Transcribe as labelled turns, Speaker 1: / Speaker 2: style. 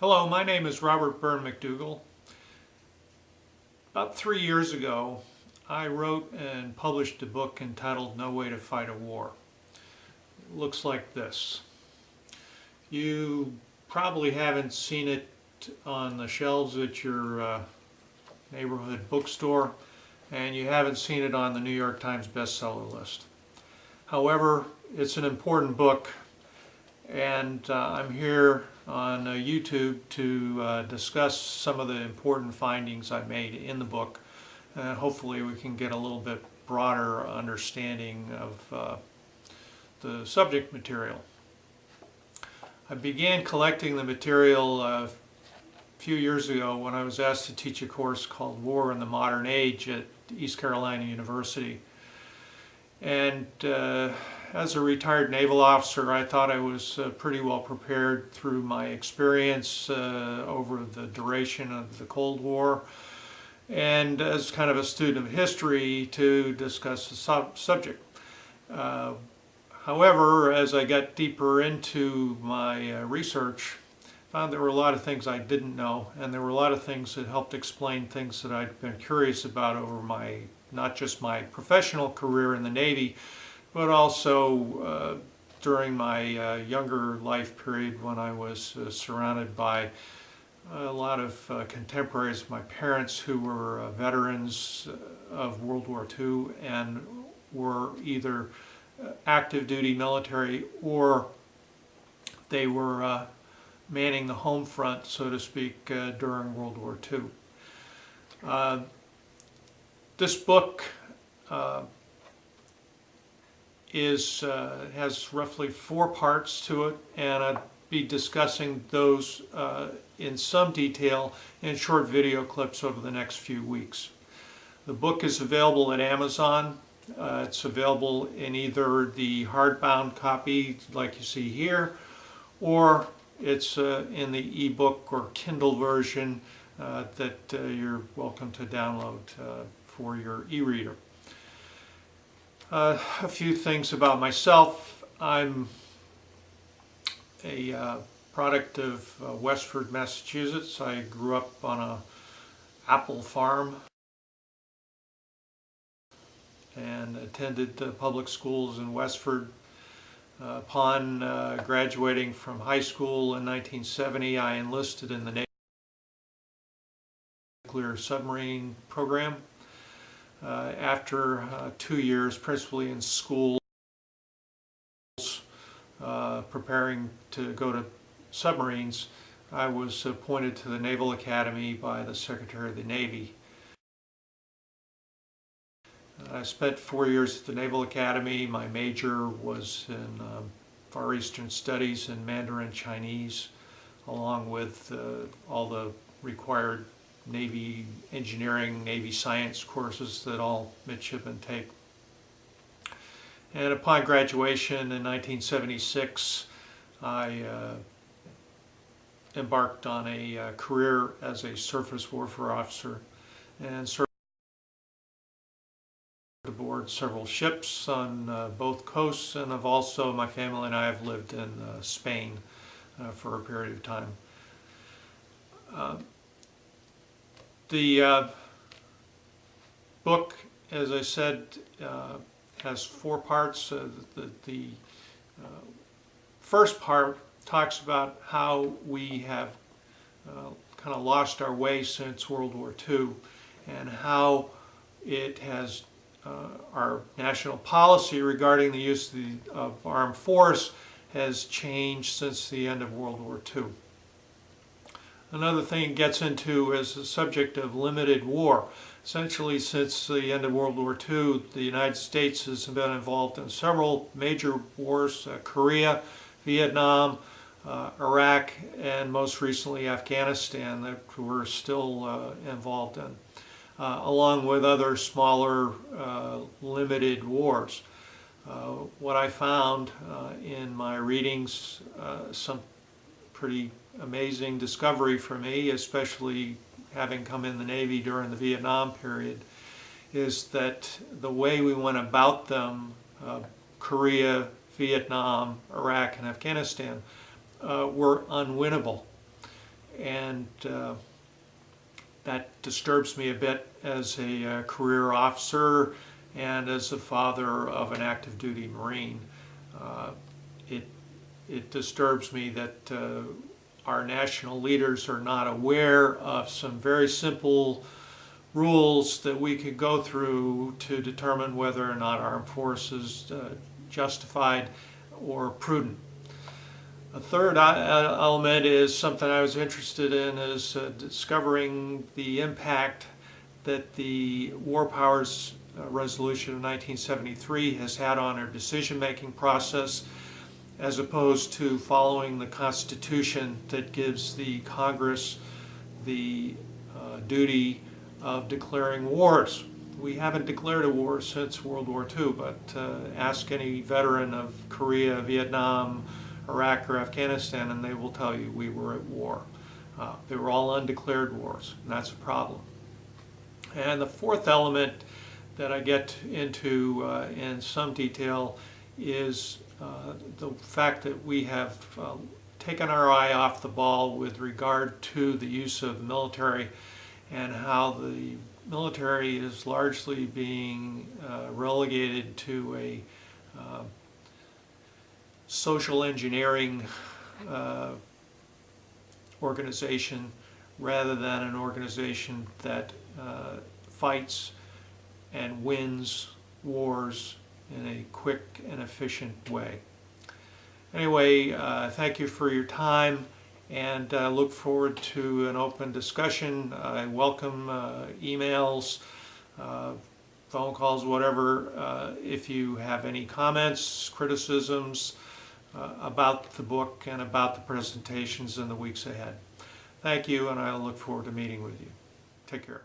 Speaker 1: Hello, my name is Robert Burne MacDougall. About 3 years ago, I wrote and published a book entitled No Way to Fight a War. It looks like this. You probably haven't seen it on the shelves at your neighborhood bookstore, and you haven't seen it on the New York Times bestseller list. However, it's an important book, and I'm here on YouTube to discuss some of the important findings I made in the book, and hopefully we can get a little bit broader understanding of the subject material. I began collecting the material a few years ago when I was asked to teach a course called War in the Modern Age at East Carolina University. And as a retired naval officer, I thought I was pretty well prepared through my experience over the duration of the Cold War, and as kind of a student of history to discuss the subject. However, as I got deeper into my research, I found there were a lot of things I didn't know, and there were a lot of things that helped explain things that I'd been curious about over not just my professional career in the Navy, but also during my younger life period when I was surrounded by a lot of contemporaries of my parents who were veterans of World War II and were either active duty military or they were manning the home front, so to speak, during World War II. This book has roughly 4 parts to it, and I'll be discussing those in some detail in short video clips over the next few weeks. The book is available at Amazon. It's available in either the hardbound copy like you see here, or it's in the ebook or Kindle version that you're welcome to download for your e-reader. A few things about myself. I'm a product of Westford, Massachusetts. I grew up on an apple farm and attended public schools in Westford. Upon graduating from high school in 1970, I enlisted in the nuclear submarine program. After 2 years, principally in schools, preparing to go to submarines, I was appointed to the Naval Academy by the Secretary of the Navy. I spent 4 years at the Naval Academy. My major was in Far Eastern Studies and Mandarin Chinese, along with all the required Navy engineering, Navy science courses that all midshipmen take. And upon graduation in 1976, I embarked on a career as a surface warfare officer and served aboard several ships on both coasts, and my family and I have lived in Spain for a period of time. The book, as I said, has 4 parts. The first part talks about how we have kind of lost our way since World War II, and how it has our national policy regarding the use of armed force has changed since the end of World War II. Another thing it gets into is the subject of limited war. Essentially, since the end of World War II, the United States has been involved in several major wars: Korea, Vietnam, Iraq, and most recently Afghanistan, that we're still involved in, along with other smaller limited wars. What I found in my readings, some pretty amazing discovery for me, especially having come in the Navy during the Vietnam period, is that the way we went about them, Korea, Vietnam, Iraq, and Afghanistan, were unwinnable. and that disturbs me a bit as a career officer and as a father of an active duty Marine. It disturbs me that our national leaders are not aware of some very simple rules that we could go through to determine whether or not armed forces justified or prudent. A third element is something I was interested in, is discovering the impact that the War Powers Resolution of 1973 has had on our decision-making process, as opposed to following the Constitution that gives the Congress the duty of declaring wars. We haven't declared a war since World War II, but ask any veteran of Korea, Vietnam, Iraq, or Afghanistan, and they will tell you we were at war. They were all undeclared wars, and that's a problem. And the fourth element that I get into in some detail is the fact that we have taken our eye off the ball with regard to the use of the military, and how the military is largely being relegated to a social engineering organization rather than an organization that fights and wins wars in a quick and efficient way. Anyway, thank you for your time, and look forward to an open discussion. I welcome emails, phone calls, whatever, if you have any comments, criticisms about the book and about the presentations in the weeks ahead. Thank you, and I look forward to meeting with you. Take care.